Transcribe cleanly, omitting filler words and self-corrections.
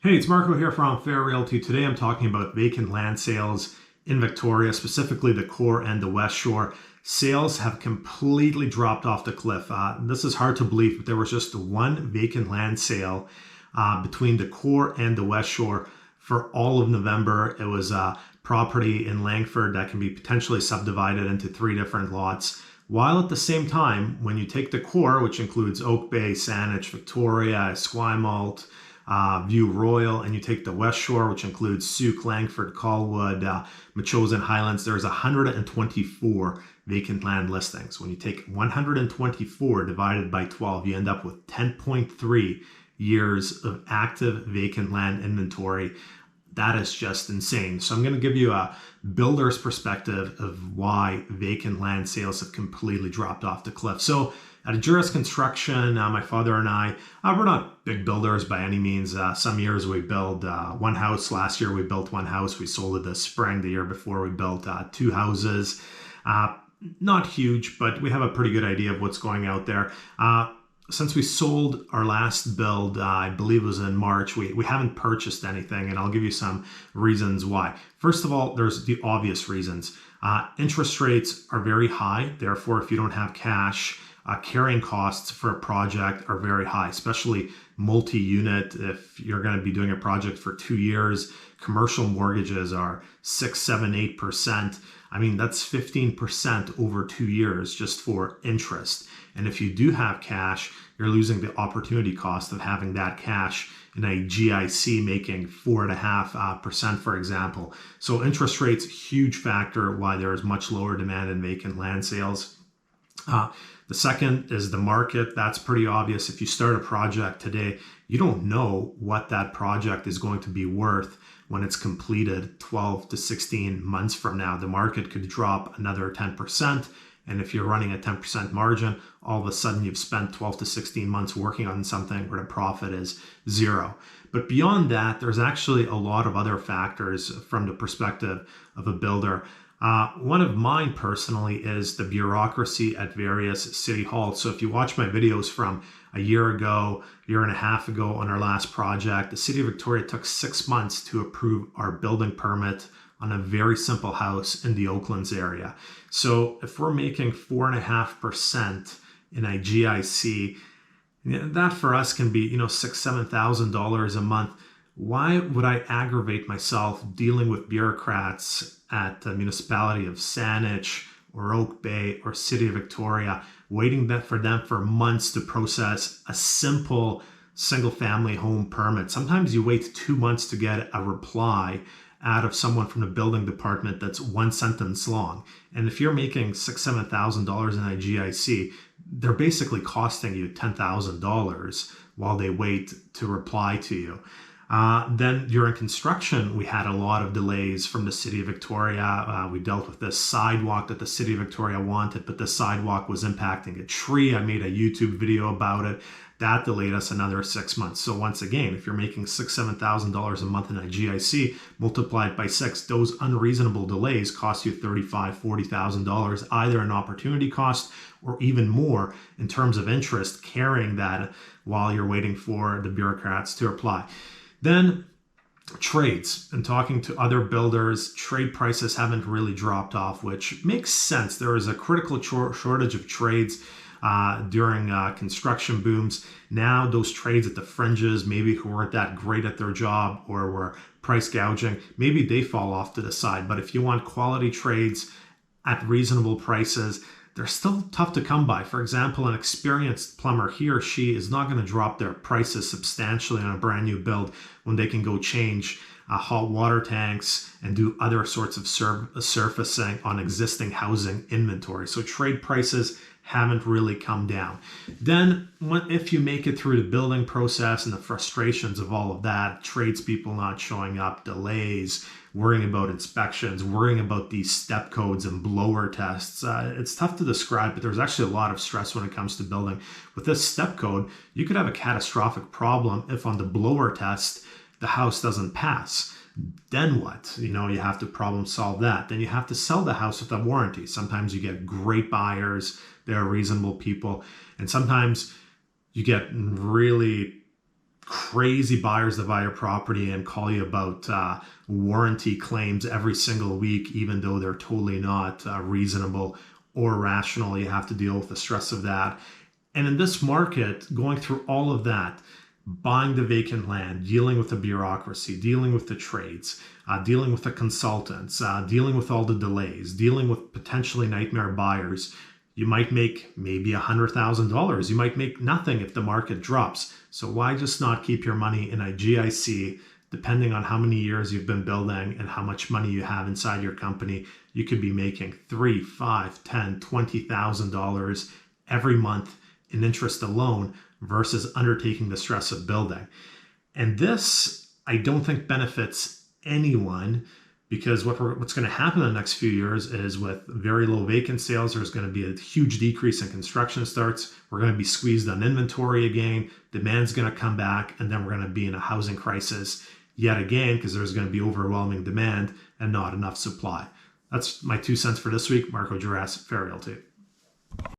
Hey, it's Marco here from Fair Realty. Today I'm talking about vacant land sales in Victoria, specifically the core and the West Shore. Sales have completely dropped off the cliff. This is hard to believe, but there was just one vacant land sale between the core and the West Shore for all of November. It was a property in Langford that can be potentially subdivided into 3 different lots. While at the same time, when you take the core, which includes Oak Bay, Saanich, Victoria, Esquimalt, View Royal, and you take the West Shore, which includes Souk, Langford, Colwood, Machosen, Highlands, there's 124 vacant land listings. When you take 124 divided by 12, you end up with 10.3 years of active vacant land inventory. That is just insane. So I'm going to give you a builder's perspective of why vacant land sales have completely dropped off the cliff. So at Juris Construction, my father and I, we're not big builders by any means. Some years we build one house. Last year we built one house. We sold it this spring. The year before we built 2 houses. Not huge, but we have a pretty good idea of what's going out there. Since we sold our last build, I believe it was in March, we haven't purchased anything, and I'll give you some reasons why. First of all, there's the obvious reasons. Interest rates are very high. Therefore, if you don't have cash, carrying costs for a project are very high, especially multi-unit. If you're going to be doing a project for 2 years, commercial mortgages are 6, 7, 8%. I mean, that's 15% over 2 years just for interest. And if you do have cash, you're losing the opportunity cost of having that cash in a GIC making 4.5%, for example. So interest rates, huge factor why there is much lower demand in vacant land sales. The second is the market. That's pretty obvious. If you start a project today, you don't know what that project is going to be worth when it's completed 12 to 16 months from now. The market could drop another 10%. And if you're running a 10% margin, all of a sudden you've spent 12 to 16 months working on something where the profit is 0. But beyond that, there's actually a lot of other factors from the perspective of a builder. One of mine personally is the bureaucracy at various city halls. So if you watch my videos from a year ago, year and a half ago on our last project, the city of Victoria took 6 months to approve our building permit on a very simple house in the Oaklands area. So if we're making 4.5% in a GIC, that for us can be, $6,000, $7,000 a month. Why would I aggravate myself dealing with bureaucrats at the municipality of Saanich or Oak Bay or City of Victoria, waiting for them for months to process a simple single-family home permit? Sometimes you wait 2 months to get a reply out of someone from the building department that's 1 sentence long. And if you're making $6,000, $7,000 in a GIC, they're basically costing you $10,000 while they wait to reply to you. Then during construction, we had a lot of delays from the City of Victoria. We dealt with this sidewalk that the City of Victoria wanted, but the sidewalk was impacting a tree. I made a YouTube video about it. That delayed us another 6 months. So once again, if you're making $6,000, $7,000 a month in a GIC, multiplied by 6, those unreasonable delays cost you $35,000, $40,000, either an opportunity cost or even more in terms of interest carrying that while you're waiting for the bureaucrats to reply. Then trades, and talking to other builders, trade prices haven't really dropped off, which makes sense. There is a critical shortage of trades during construction booms. Now those trades at the fringes, maybe who weren't that great at their job or were price gouging, maybe they fall off to the side. But if you want quality trades at reasonable prices, they're still tough to come by. For example, an experienced plumber, he or she is not going to drop their prices substantially on a brand new build when they can go change hot water tanks and do other sorts of surfacing on existing housing inventory. So trade prices haven't really come down. Then if you make it through the building process and the frustrations of all of that, tradespeople not showing up, delays, worrying about inspections, worrying about these step codes and blower tests. It's tough to describe, but there's actually a lot of stress when it comes to building. With this step code, you could have a catastrophic problem if on the blower test, the house doesn't pass. Then what? You have to problem solve that. Then you have to sell the house with a warranty. Sometimes you get great buyers. They're reasonable people. And sometimes you get really crazy buyers that buy your property and call you about warranty claims every single week, even though they're totally not reasonable or rational. You have to deal with the stress of that. And in this market, going through all of that, buying the vacant land, dealing with the bureaucracy, dealing with the trades, dealing with the consultants, dealing with all the delays, dealing with potentially nightmare buyers, you might make maybe $100,000. You might make nothing if the market drops. So why just not keep your money in a GIC? Depending on how many years you've been building and how much money you have inside your company, you could be making $3, $5, $10, $20,000 every month in interest alone versus undertaking the stress of building. And this, I don't think, benefits anyone, because what's going to happen in the next few years is, with very low vacant sales, there's going to be a huge decrease in construction starts. We're going to be squeezed on inventory again. Demand's going to come back, and then we're going to be in a housing crisis yet again, because there's going to be overwhelming demand and not enough supply. That's my 2 cents for this week. Marco Jurassic, Fair Realty.